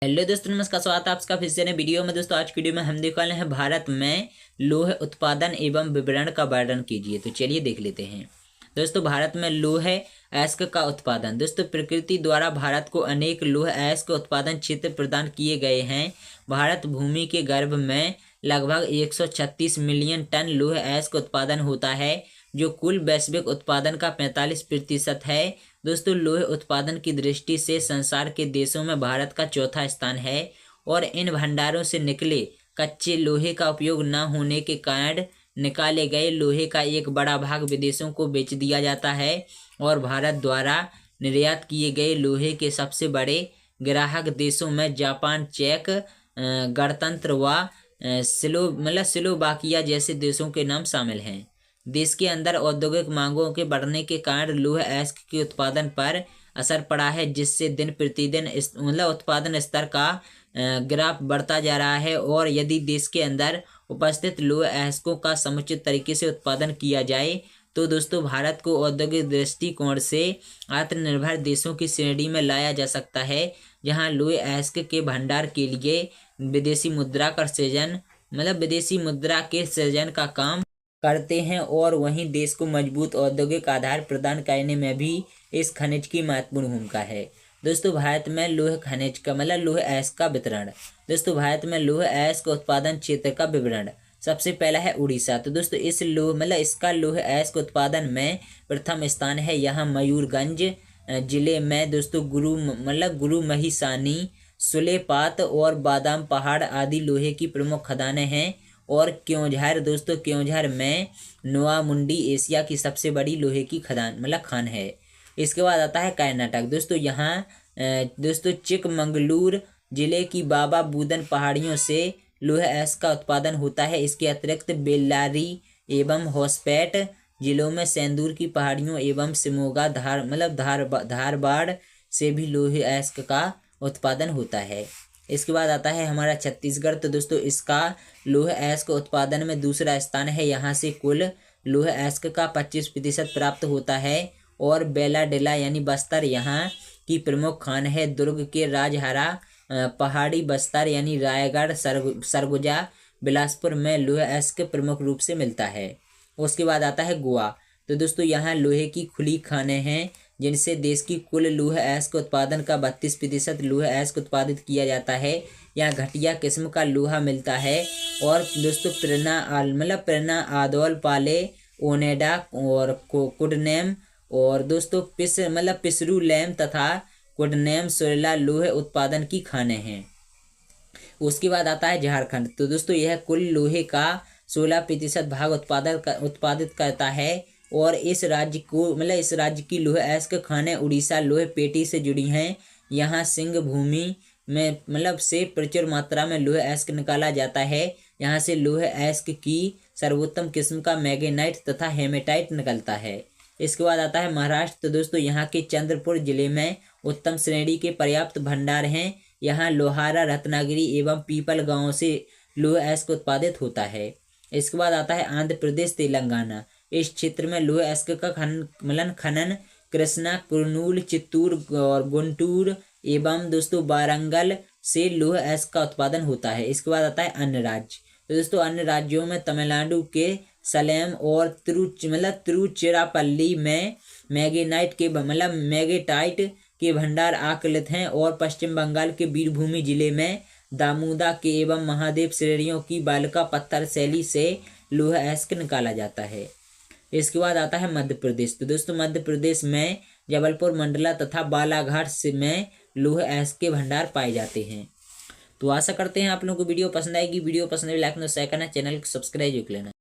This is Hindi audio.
हेलो दोस्तों, नमस्कार। स्वागत है आपका फिर से नए वीडियो में। दोस्तों आज की वीडियो में हम देखने वाले हैं भारत में लौह उत्पादन एवं विपणन का वर्णन कीजिए। तो चलिए देख लेते हैं। दोस्तों भारत में लौह अयस्क का उत्पादन। दोस्तों प्रकृति द्वारा भारत को अनेक लौह अयस्क उत्पादन क्षेत्र प्रदान किए गए हैं। भारत भूमि के गर्भ में लगभग 136 मिलियन टन लौह अयस्क उत्पादन होता है, जो कुल वैश्विक उत्पादन का 45% है। दोस्तों लौह उत्पादन की दृष्टि से संसार के देशों में भारत का चौथा स्थान है और इन भंडारों से निकले कच्चे लोहे का उपयोग न होने के कारण निकाले गए लोहे का एक बड़ा भाग विदेशों को बेच दिया जाता है और भारत द्वारा निर्यात किए गए लोहे के सबसे बड़े ग्राहक देशों में जापान, चेक गणतंत्र व स्लोवाकिया जैसे देशों के नाम शामिल हैं। देश के अंदर औद्योगिक मांगों के बढ़ने के कारण लौह अयस्क के उत्पादन पर असर पड़ा है, जिससे दिन प्रतिदिन उत्पादन स्तर का ग्राफ बढ़ता जा रहा है। और यदि देश के अंदर उपस्थित लौह अयस्कों का समुचित तरीके से उत्पादन किया जाए तो दोस्तों भारत को औद्योगिक दृष्टिकोण से आत्मनिर्भर देशों की श्रेणी में लाया जा सकता है, जहां लौह अयस्क के भंडार के लिए विदेशी मुद्रा के सृजन का काम करते हैं और वहीं देश को मजबूत औद्योगिक आधार प्रदान करने में भी इस खनिज की महत्वपूर्ण भूमिका है। दोस्तों भारत में लौह खनिज का लौह अयस्क का वितरण। दोस्तों भारत में लौह अयस्क उत्पादन क्षेत्र का विवरण। सबसे पहला है उड़ीसा। तो दोस्तों इसका लौह अयस्क उत्पादन में प्रथम स्थान है। यहाँ मयूरगंज जिले में दोस्तों गुरु महिसानी, सुलेपात और बादाम पहाड़ आदि लोहे की प्रमुख खदानें हैं। और क्योंझार में नोआमुंडी एशिया की सबसे बड़ी लोहे की खान है। इसके बाद आता है कर्नाटक। दोस्तों यहाँ चिकमंगलूर जिले की बाबा बुदन पहाड़ियों से लौह अयस्क का उत्पादन होता है। इसके अतिरिक्त बेल्लारी एवं होसपेट जिलों में सेंदूर की पहाड़ियों एवं शिमोगा धारवाड़ से भी लौह अयस्क का उत्पादन होता है। इसके बाद आता है हमारा छत्तीसगढ़। तो दोस्तों इसका लौह अयस्क उत्पादन में दूसरा स्थान है। यहाँ से कुल लौह अयस्क का 25% प्राप्त होता है। और बेलाडेला यानी बस्तर यहाँ की प्रमुख खान है। दुर्ग के राजहरा पहाड़ी बस्तर यानी रायगढ़, सरगुजा, बिलासपुर में लौह अयस्क प्रमुख रूप से मिलता है। उसके बाद आता है गोवा। तो दोस्तों यहाँ लोहे की खुली खानें हैं, जिनसे देश की कुल लौह अयस्क उत्पादन का 32% लौह अयस्क उत्पादित किया जाता है। यहाँ घटिया किस्म का लोहा मिलता है। और दोस्तों प्रेरणा आदौल पाले ओनेडा और कुडनेम और दोस्तों पिसरूलैम तथा कुडनेम सुरला लोह उत्पादन की खानें हैं। उसके बाद आता है झारखंड। तो दोस्तों यह कुल लोहे का 16% भाग उत्पादित करता है। और इस राज्य की लौह अयस्क खानें उड़ीसा लोह पेटी से जुड़ी हैं। यहाँ सिंह भूमि में से प्रचुर मात्रा में लौह अयस्क निकाला जाता है। यहाँ से लौह अयस्क की सर्वोत्तम किस्म का मैग्नेटाइट तथा हेमेटाइट निकलता है। इसके बाद आता है महाराष्ट्र। तो दोस्तों यहाँ के चंद्रपुर जिले में उत्तम श्रेणी के पर्याप्त भंडार हैं। यहाँ लोहारा, रत्नागिरी एवं पीपल गाँव से लौह अयस्क उत्पादित होता है। इसके बाद आता है आंध्र प्रदेश, तेलंगाना। इस क्षेत्र में लौह अयस्क का खनन कृष्णा, कुर्नूल, चित्तूर और गुंटूर एवं दोस्तों वारंगल से लौह अयस्क का उत्पादन होता है। इसके बाद आता है अन्य राज्य। तो दोस्तों अन्य राज्यों में तमिलनाडु के सलेम और तिरुचिरापल्ली में मैग्नेटाइट के भंडार आकलित हैं। और पश्चिम बंगाल के वीरभूमि जिले में दामोदा के एवं महादेव श्रेणियों की बालिका पत्थर शैली से लौह अयस्क निकाला जाता है। इसके बाद आता है मध्य प्रदेश। तो दोस्तों मध्य प्रदेश में जबलपुर, मंडला तथा बालाघाट में लौह अयस्क के भंडार पाए जाते हैं। तो आशा करते हैं आप लोगों को वीडियो पसंद आएगी। वीडियो पसंद आए लाइक और शेयर करना, चैनल को सब्सक्राइब कर लेना।